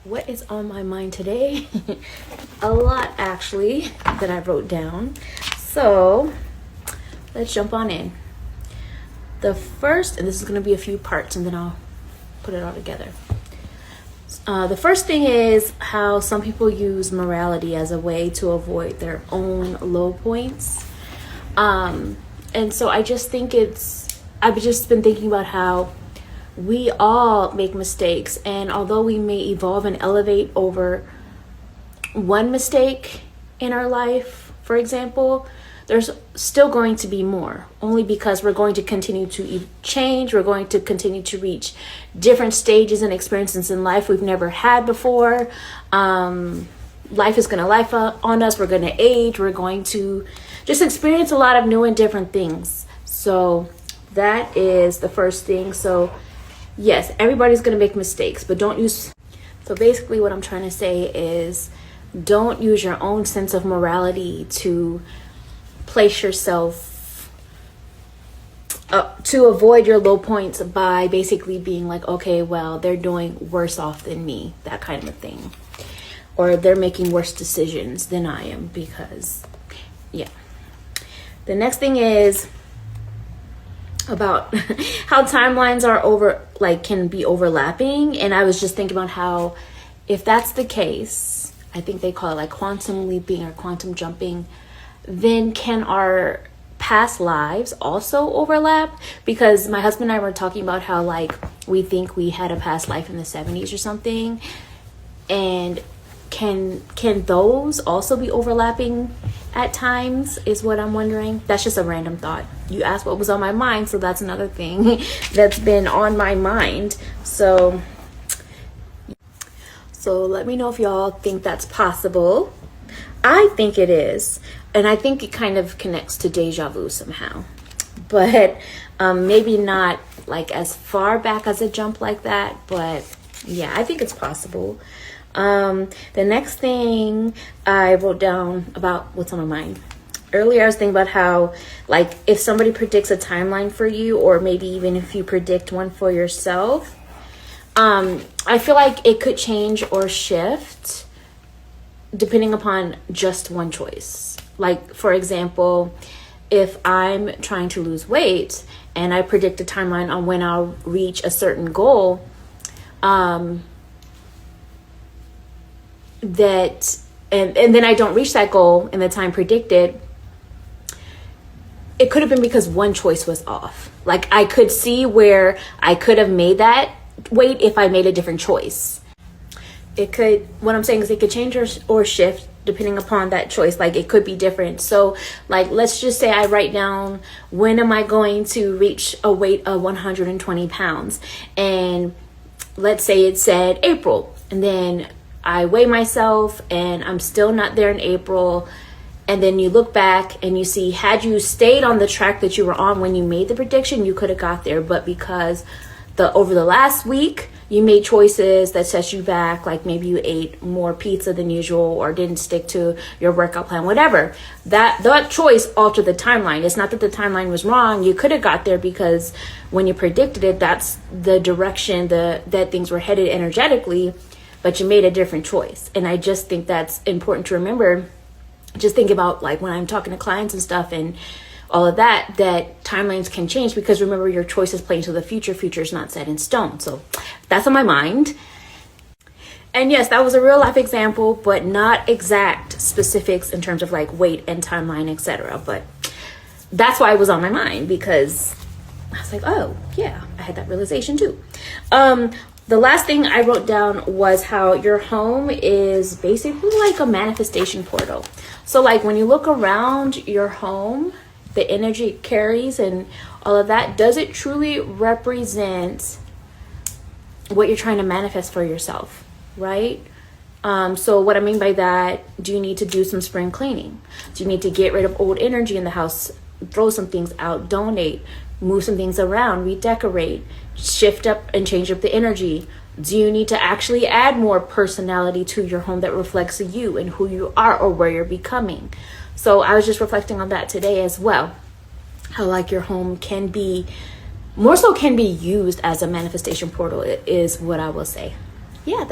what is on my mind today? A lot, actually, that I wrote down. So let's jump on in. The first, and this is going to be a few parts, and then I'll put it all together. The first thing is how some people use morality as a way to avoid their own low points. And so I just think I've just been thinking about how we all make mistakes, and although we may evolve and elevate over one mistake in our life, for example, there's still going to be more, only because we're going to continue to change. We're going to continue to reach different stages and experiences in life we've never had before. Life is going to life on us. We're going to age. We're going to just experience a lot of new and different things. So that is the first thing. So yes, everybody's going to make mistakes, but don't use. So basically what I'm trying to say is don't use your own sense of morality to place yourself to avoid your low points by basically being like, okay, well, they're doing worse off than me, that kind of thing. Or they're making worse decisions than I am because, yeah. The next thing is about how timelines are can be overlapping. And I was just thinking about how if that's the case, I think they call it like quantum leaping or quantum jumping, then can our past lives also overlap? Because my husband and I were talking about how like we think we had a past life in the 70s or something, and can those also be overlapping at times is what I'm wondering. That's just a random thought. You asked what was on my mind, so that's another thing that's been on my mind. So let me know if y'all think that's possible. I think it is. And I think it kind of connects to deja vu somehow. But maybe not like as far back as a jump like that. But yeah, I think it's possible. The next thing I wrote down about what's on my mind. Earlier, I was thinking about how, like, if somebody predicts a timeline for you, or maybe even if you predict one for yourself, I feel like it could change or shift depending upon just one choice. Like, for example, if I'm trying to lose weight and I predict a timeline on when I'll reach a certain goal, and then I don't reach that goal in the time predicted, it could have been because one choice was off. Like, I could see where I could have made that weight if I made a different choice. What I'm saying is it could change or shift depending upon that choice. Like, it could be different. So like, let's just say I write down, when am I going to reach a weight of 120 pounds? And let's say it said April, and then I weigh myself and I'm still not there in April. And then you look back and you see, had you stayed on the track that you were on when you made the prediction, you could have got there. But because over the last week, you made choices that set you back, like maybe you ate more pizza than usual or didn't stick to your workout plan, whatever. That choice altered the timeline. It's not that the timeline was wrong. You could have got there because when you predicted it, that's the direction that things were headed energetically, but you made a different choice. And I just think that's important to remember. Just think about, like, when I'm talking to clients and stuff and all of that timelines can change, because remember, your choices play into the future. Future is not set in stone. So that's on my mind. And yes, that was a real life example, but not exact specifics in terms of like weight and timeline, etc. But that's why it was on my mind, because I was like, oh yeah, I had that realization too. The last thing I wrote down was how your home is basically like a manifestation portal. So like, when you look around your home, the energy it carries and all of that, does it truly represent what you're trying to manifest for yourself, right? So what I mean by that, do you need to do some spring cleaning? Do you need to get rid of old energy in the house, throw some things out, donate, move some things around, redecorate, shift up and change up the energy? Do you need to actually add more personality to your home that reflects you and who you are or where you're becoming? So I was just reflecting on that today as well. How like your home can be used as a manifestation portal is what I will say. Yeah,